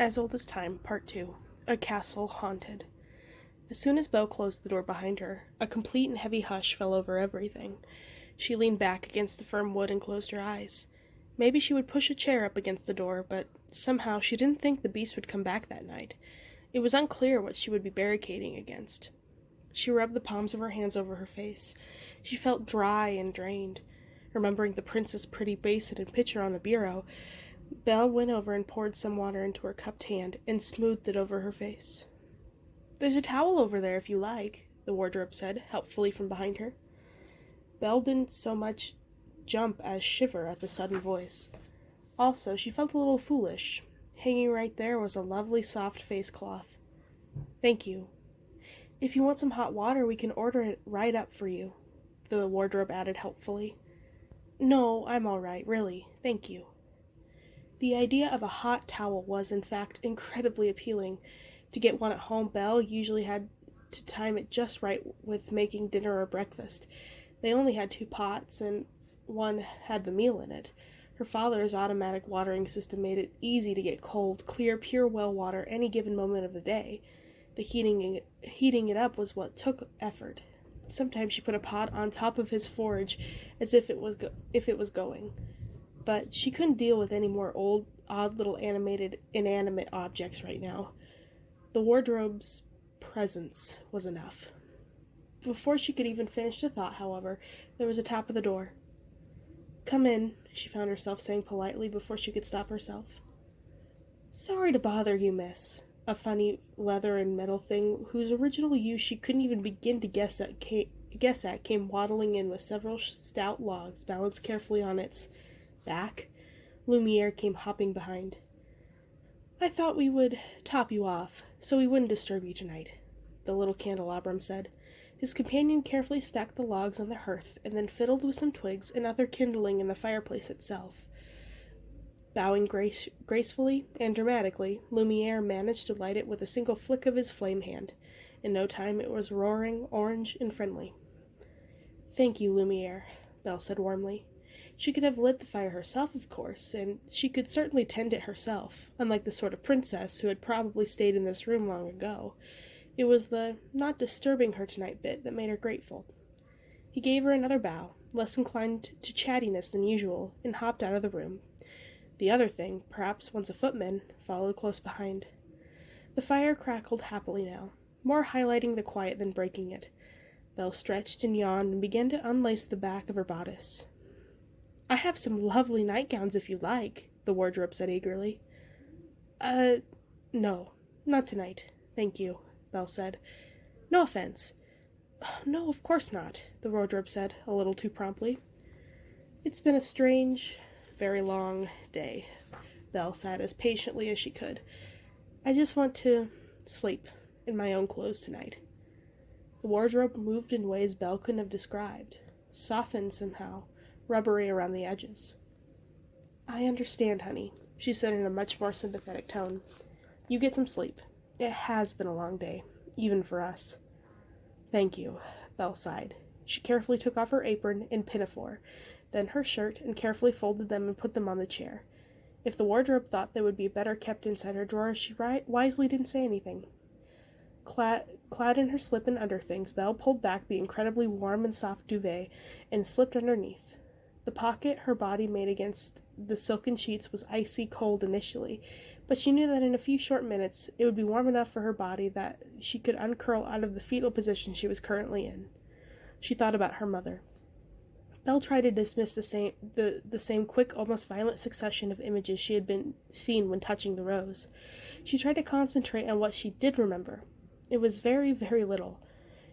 As Old as Time, Part 2. A Castle Haunted. As soon as Belle closed the door behind her, a complete and heavy hush fell over everything. She leaned back against the firm wood and closed her eyes. Maybe she would push a chair up against the door, but somehow she didn't think the beast would come back that night. It was unclear what she would be barricading against. She rubbed the palms of her hands over her face. She felt dry and drained. Remembering the prince's pretty basin and pitcher on the bureau, Belle went over and poured some water into her cupped hand and smoothed it over her face. "There's a towel over there if you like," the wardrobe said, helpfully from behind her. Belle didn't so much jump as shiver at the sudden voice. Also, she felt a little foolish. Hanging right there was a lovely soft face cloth. "Thank you. If you want some hot water, we can order it right up for you," the wardrobe added helpfully. "No, I'm all right, really. Thank you." The idea of a hot towel was, in fact, incredibly appealing. To get one at home, Belle usually had to time it just right with making dinner or breakfast. They only had 2 pots, and one had the meal in it. Her father's automatic watering system made it easy to get cold, clear, pure well water any given moment of the day. The heating it up was what took effort. Sometimes she put a pot on top of his forge as if it was going. But she couldn't deal with any more odd little inanimate objects right now. The wardrobe's presence was enough. Before she could even finish the thought, however, there was a tap at the door. "Come in," she found herself saying politely before she could stop herself. "Sorry to bother you, miss." A funny leather and metal thing whose original use she couldn't even begin to guess at came waddling in with several stout logs balanced carefully on its back. Lumiere came hopping behind. "I thought we would top you off, so we wouldn't disturb you tonight," the little candelabrum said. His companion carefully stacked the logs on the hearth, and then fiddled with some twigs and other kindling in the fireplace itself. Bowing gracefully and dramatically, Lumiere managed to light it with a single flick of his flame hand. In no time it was roaring, orange, and friendly. "Thank you, Lumiere," Belle said warmly. She could have lit the fire herself, of course, and she could certainly tend it herself, unlike the sort of princess who had probably stayed in this room long ago. It was the not disturbing her tonight bit that made her grateful. He gave her another bow, less inclined to chattiness than usual, and hopped out of the room. The other thing, perhaps once a footman, followed close behind. The fire crackled happily now, more highlighting the quiet than breaking it. Belle stretched and yawned and began to unlace the back of her bodice. "I have some lovely nightgowns if you like," the wardrobe said eagerly. No, not tonight, thank you," Belle said. "No offense." "No, of course not," the wardrobe said, a little too promptly. "It's been a strange, very long day," Belle said as patiently as she could. "I just want to sleep in my own clothes tonight." The wardrobe moved in ways Belle couldn't have described, softened somehow, rubbery around the edges. "I understand, honey," she said in a much more sympathetic tone. "You get some sleep. It has been a long day, even for us." "Thank you," Belle sighed. She carefully took off her apron and pinafore, then her shirt, and carefully folded them and put them on the chair. If the wardrobe thought they would be better kept inside her drawer, she wisely didn't say anything. Clad in her slip and underthings, Belle pulled back the incredibly warm and soft duvet and slipped underneath. The pocket her body made against the silken sheets was icy cold initially, but she knew that in a few short minutes it would be warm enough for her body that she could uncurl out of the fetal position she was currently in. She thought about her mother. Belle tried to dismiss the same quick, almost violent succession of images she had been seen when touching the rose. She tried to concentrate on what she did remember. It was very, very little.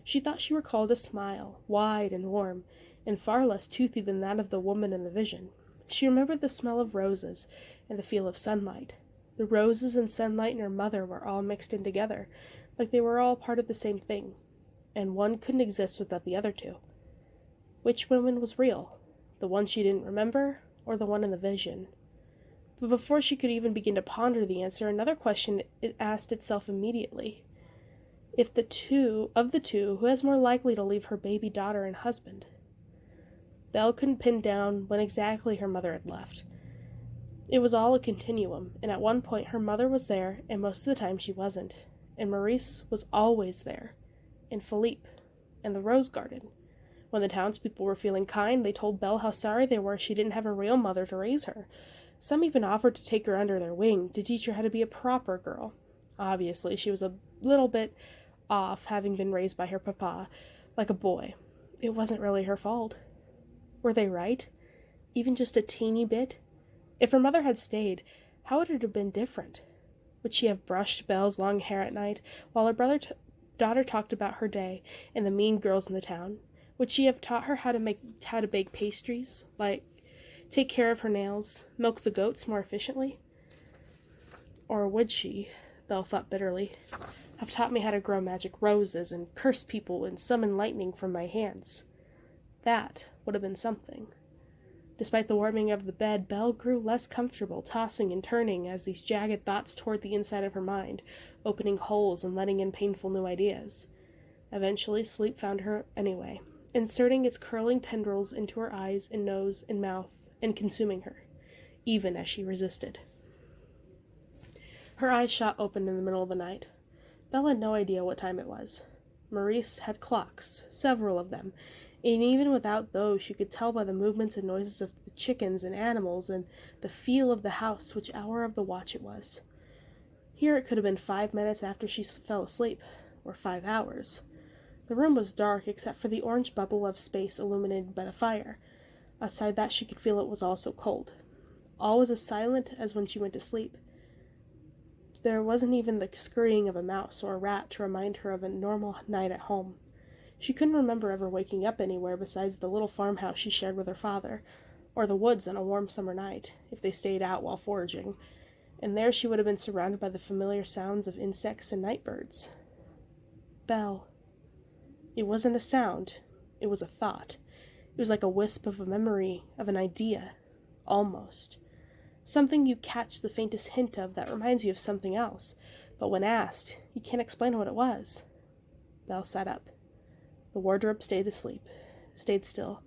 She thought she recalled a smile, wide and warm, and far less toothy than that of the woman in the vision. She remembered the smell of roses and the feel of sunlight. The roses and sunlight and her mother were all mixed in together, like they were all part of the same thing, and one couldn't exist without the other two. Which woman was real? The one she didn't remember, or the one in the vision? But before she could even begin to ponder the answer, another question asked itself immediately. Of the two, who was more likely to leave her baby daughter and husband? Belle couldn't pin down when exactly her mother had left. It was all a continuum, and at one point her mother was there, and most of the time she wasn't. And Maurice was always there, and Philippe, and the rose garden. When the townspeople were feeling kind, they told Belle how sorry they were she didn't have a real mother to raise her. Some even offered to take her under their wing, to teach her how to be a proper girl. Obviously, she was a little bit off, having been raised by her papa, like a boy. It wasn't really her fault. Were they right? Even just a teeny bit? If her mother had stayed, how would it have been different? Would she have brushed Belle's long hair at night, while her daughter talked about her day and the mean girls in the town? Would she have taught her how to bake pastries, like take care of her nails, milk the goats more efficiently? Or would she, Belle thought bitterly, have taught me how to grow magic roses and curse people and summon lightning from my hands? That would have been something. Despite the warming of the bed, Belle grew less comfortable, tossing and turning as these jagged thoughts toward the inside of her mind, opening holes and letting in painful new ideas. Eventually, sleep found her anyway, inserting its curling tendrils into her eyes and nose and mouth, and consuming her, even as she resisted. Her eyes shot open in the middle of the night. Belle had no idea what time it was. Maurice had clocks, several of them, and even without those she could tell by the movements and noises of the chickens and animals and the feel of the house which hour of the watch it was. Here it could have been 5 minutes after she fell asleep, or 5 hours. The room was dark except for the orange bubble of space illuminated by the fire. Outside that she could feel it was also cold. All was as silent as when she went to sleep. There wasn't even the scurrying of a mouse or a rat to remind her of a normal night at home. She couldn't remember ever waking up anywhere besides the little farmhouse she shared with her father, or the woods on a warm summer night, if they stayed out while foraging, and there she would have been surrounded by the familiar sounds of insects and night birds. Belle. It wasn't a sound, it was a thought. It was like a wisp of a memory, of an idea, almost. Something you catch the faintest hint of that reminds you of something else, but when asked, you can't explain what it was. Belle sat up. The wardrobe stayed still.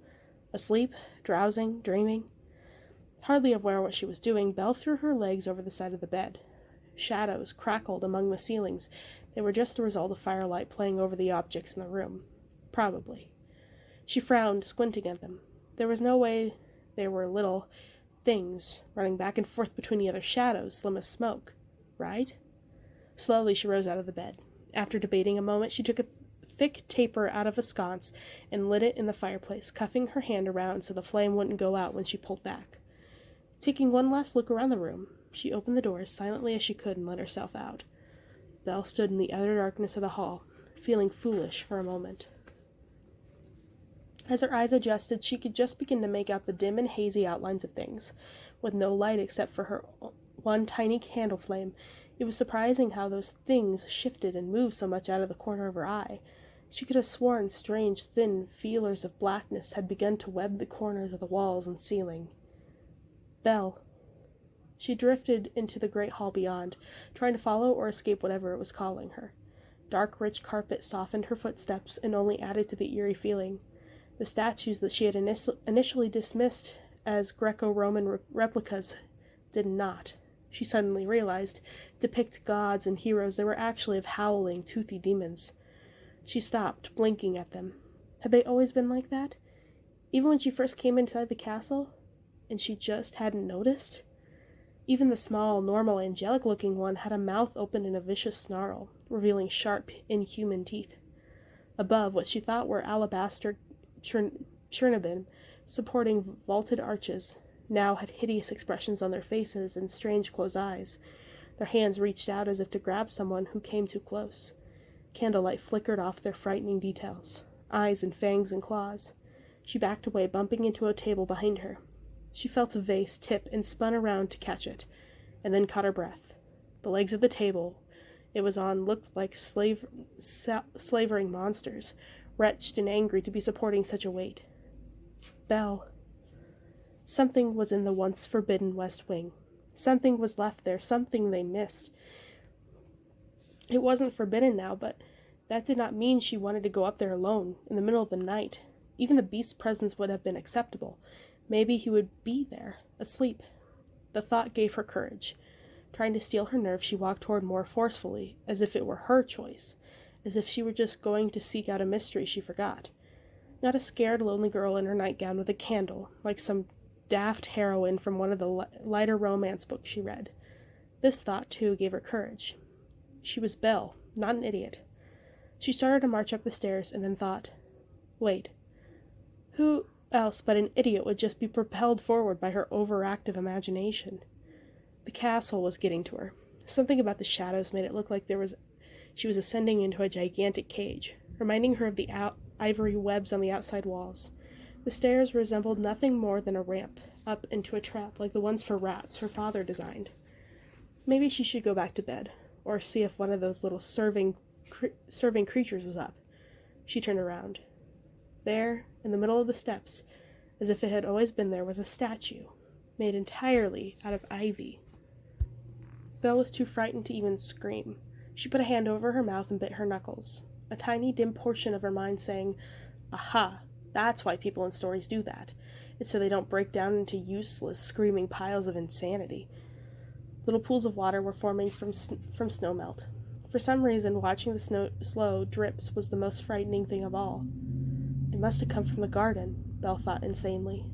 Asleep, drowsing, dreaming. Hardly aware what she was doing, Belle threw her legs over the side of the bed. Shadows crackled among the ceilings. They were just the result of firelight playing over the objects in the room. Probably. She frowned, squinting at them. There was no way they were little things running back and forth between the other shadows, slim as smoke. Right? Slowly she rose out of the bed. After debating a moment, she took a thick taper out of a sconce and lit it in the fireplace, cuffing her hand around so the flame wouldn't go out when she pulled back. Taking one last look around the room, she opened the door as silently as she could and let herself out. Belle stood in the utter darkness of the hall, feeling foolish for a moment. As her eyes adjusted, she could just begin to make out the dim and hazy outlines of things. With no light except for her one tiny candle flame, it was surprising how those things shifted and moved so much out of the corner of her eye. She could have sworn strange, thin feelers of blackness had begun to web the corners of the walls and ceiling. Belle. She drifted into the great hall beyond, trying to follow or escape whatever it was calling her. Dark, rich carpet softened her footsteps and only added to the eerie feeling. The statues that she had initially dismissed as Greco-Roman replicas did not, she suddenly realized, depict gods and heroes that were actually of howling, toothy demons. She stopped, blinking at them. Had they always been like that? Even when she first came inside the castle? And she just hadn't noticed? Even the small, normal, angelic-looking one had a mouth open in a vicious snarl, revealing sharp, inhuman teeth. Above, what she thought were alabaster cherubim supporting vaulted arches now had hideous expressions on their faces and strange closed eyes. Their hands reached out as if to grab someone who came too close. Candlelight flickered off their frightening details, eyes and fangs and claws. She backed away, bumping into a table behind her. She felt a vase tip and spun around to catch it, and then caught her breath. The legs of the table it was on looked like slavering monsters, wretched and angry to be supporting such a weight. Belle. Something was in the once forbidden West Wing. Something was left there, something they missed. It wasn't forbidden now, but that did not mean she wanted to go up there alone, in the middle of the night. Even the beast's presence would have been acceptable. Maybe he would be there, asleep. The thought gave her courage. Trying to steel her nerve, she walked toward more forcefully, as if it were her choice, as if she were just going to seek out a mystery she forgot. Not a scared, lonely girl in her nightgown with a candle, like some daft heroine from one of the lighter romance books she read. This thought, too, gave her courage. She was Belle, not an idiot. She started to march up the stairs, and then thought, wait, who else but an idiot would just be propelled forward by her overactive imagination? The castle was getting to her. Something about the shadows made it look like she was ascending into a gigantic cage, reminding her of the ivory webs on the outside walls. The stairs resembled nothing more than a ramp up into a trap like the ones for rats her father designed. Maybe she should go back to bed, or see if one of those little serving creatures was up. She turned around. There, in the middle of the steps, as if it had always been there, was a statue, made entirely out of ivy. Belle was too frightened to even scream. She put a hand over her mouth and bit her knuckles, a tiny, dim portion of her mind saying, "Aha, that's why people in stories do that. It's so they don't break down into useless, screaming piles of insanity." Little pools of water were forming from snowmelt. For some reason, watching the slow drips was the most frightening thing of all. It must have come from the garden, Belle thought insanely.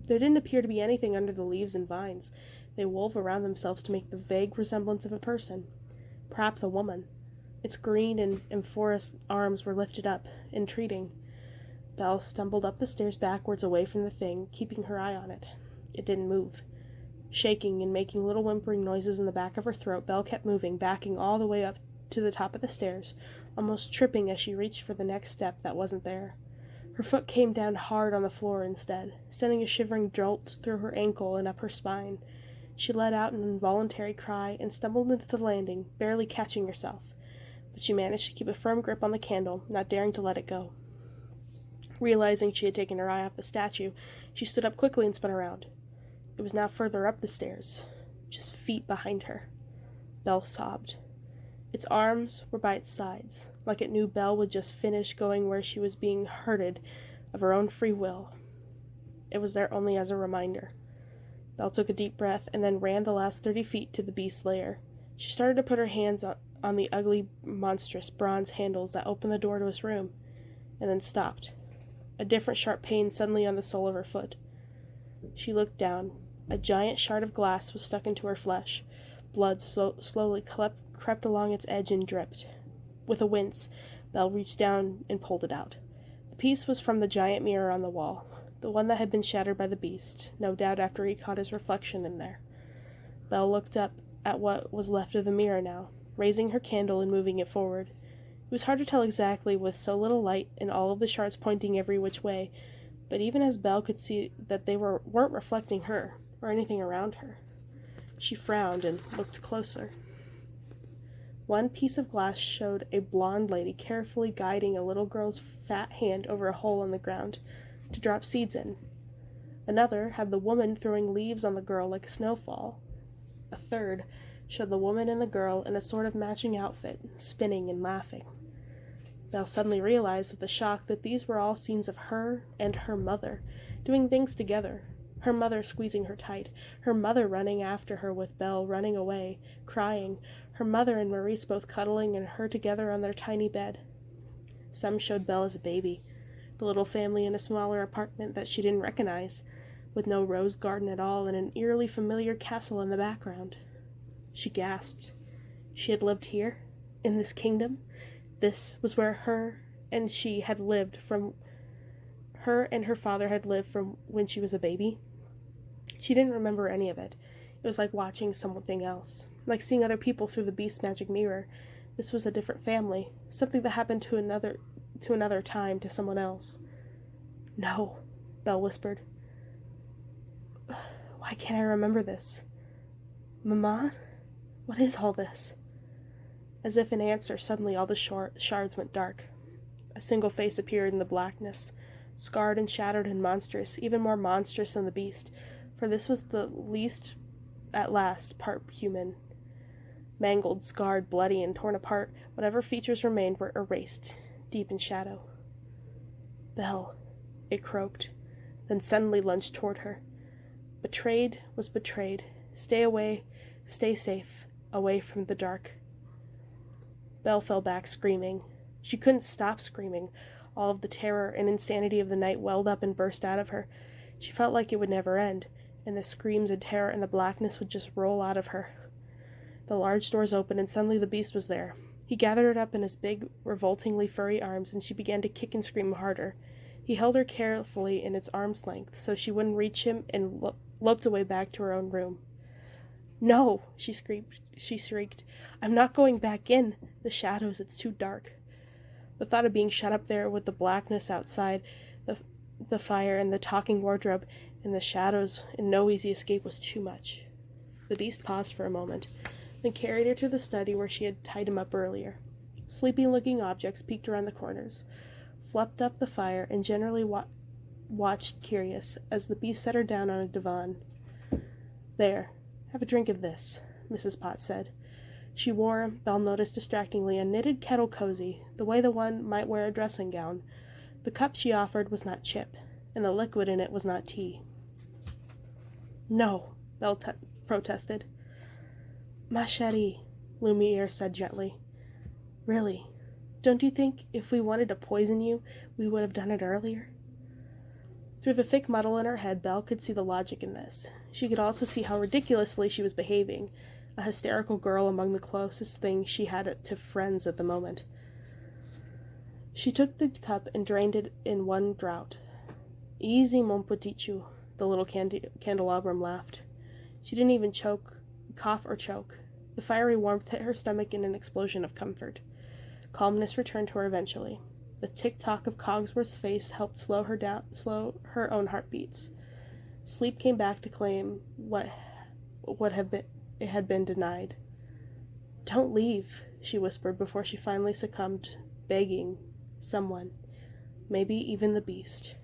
There didn't appear to be anything under the leaves and vines. They wove around themselves to make the vague resemblance of a person, perhaps a woman. Its green and amorphous arms were lifted up, entreating. Belle stumbled up the stairs backwards away from the thing, keeping her eye on it. It didn't move. Shaking and making little whimpering noises in the back of her throat, Belle kept moving, backing all the way up to the top of the stairs, almost tripping as she reached for the next step that wasn't there. Her foot came down hard on the floor instead, sending a shivering jolt through her ankle and up her spine. She let out an involuntary cry and stumbled into the landing, barely catching herself. But she managed to keep a firm grip on the candle, not daring to let it go. Realizing she had taken her eye off the statue, she stood up quickly and spun around. It was now further up the stairs, just feet behind her. Belle sobbed. Its arms were by its sides, like it knew Belle would just finish going where she was being herded of her own free will. It was there only as a reminder. Belle took a deep breath and then ran the last 30 feet to the beast's lair. She started to put her hands on the ugly, monstrous bronze handles that opened the door to his room, and then stopped. A different sharp pain suddenly on the sole of her foot. She looked down. A giant shard of glass was stuck into her flesh. Blood slowly crept along its edge and dripped. With a wince, Belle reached down and pulled it out. The piece was from the giant mirror on the wall, the one that had been shattered by the beast, no doubt after he caught his reflection in there. Belle looked up at what was left of the mirror now, raising her candle and moving it forward. It was hard to tell exactly with so little light and all of the shards pointing every which way, but even as Belle could see that they weren't reflecting her, or anything around her. She frowned and looked closer. One piece of glass showed a blonde lady carefully guiding a little girl's fat hand over a hole in the ground to drop seeds in. Another had the woman throwing leaves on the girl like a snowfall. A third showed the woman and the girl in a sort of matching outfit, spinning and laughing. Belle suddenly realized with a shock that these were all scenes of her and her mother, doing things together. Her mother squeezing her tight, her mother running after her with Belle running away, crying, her mother and Maurice both cuddling and her together on their tiny bed. Some showed Belle as a baby, the little family in a smaller apartment that she didn't recognize, with no rose garden at all and an eerily familiar castle in the background. She gasped. She had lived here, in this kingdom. This was where her and her father had lived from when she was a baby. She didn't remember any of it. It was like watching something else, like seeing other people through the beast's magic mirror. This was a different family, something that happened to another time to someone else. "No," Belle whispered. "Why can't I remember this? Mama? What is all this?" As if in answer, suddenly all the shards went dark. A single face appeared in the blackness, scarred and shattered and monstrous, even more monstrous than the beast, for this was the least, at last, part human. Mangled, scarred, bloody, and torn apart, whatever features remained were erased, deep in shadow. "Belle," it croaked, then suddenly lunged toward her. Betrayed was betrayed, Stay away. Stay safe. Away from the dark. Belle fell back, screaming. She couldn't stop screaming. All of the terror and insanity of the night welled up and burst out of her. She felt like it would never end, and the screams and terror and the blackness would just roll out of her. The large doors opened, and suddenly the beast was there. He gathered her up in his big, revoltingly furry arms, and she began to kick and scream harder. He held her carefully in its arm's length, so she wouldn't reach him, and loped away back to her own room. "No!" she shrieked. "I'm not going back in. The shadows, it's too dark." The thought of being shut up there with the blackness outside, the fire, and the talking wardrobe, and the shadows, and no easy escape was too much. The beast paused for a moment, then carried her to the study where she had tied him up earlier. Sleepy-looking objects peeked around the corners, fluffed up the fire, and generally watched curious as the beast set her down on a divan. "There, have a drink of this," Mrs. Potts said. She wore, Belle noticed distractingly, a knitted kettle cozy, the way the one might wear a dressing gown. The cup she offered was not chip, and the liquid in it was not tea. "No," Belle protested. "Ma chérie," Lumiere said gently. "Really, don't you think if we wanted to poison you, we would have done it earlier?" Through the thick muddle in her head, Belle could see the logic in this. She could also see how ridiculously she was behaving, a hysterical girl among the closest things she had to friends at the moment. She took the cup and drained it in one draught. "Easy, mon petit chou," the little candelabrum laughed. She didn't even cough or choke. The fiery warmth hit her stomach in an explosion of comfort. Calmness returned to her eventually. The tick-tock of Cogsworth's face helped slow her own heartbeats. Sleep came back to claim what had been denied. "Don't leave," she whispered before she finally succumbed, begging someone, maybe even the beast.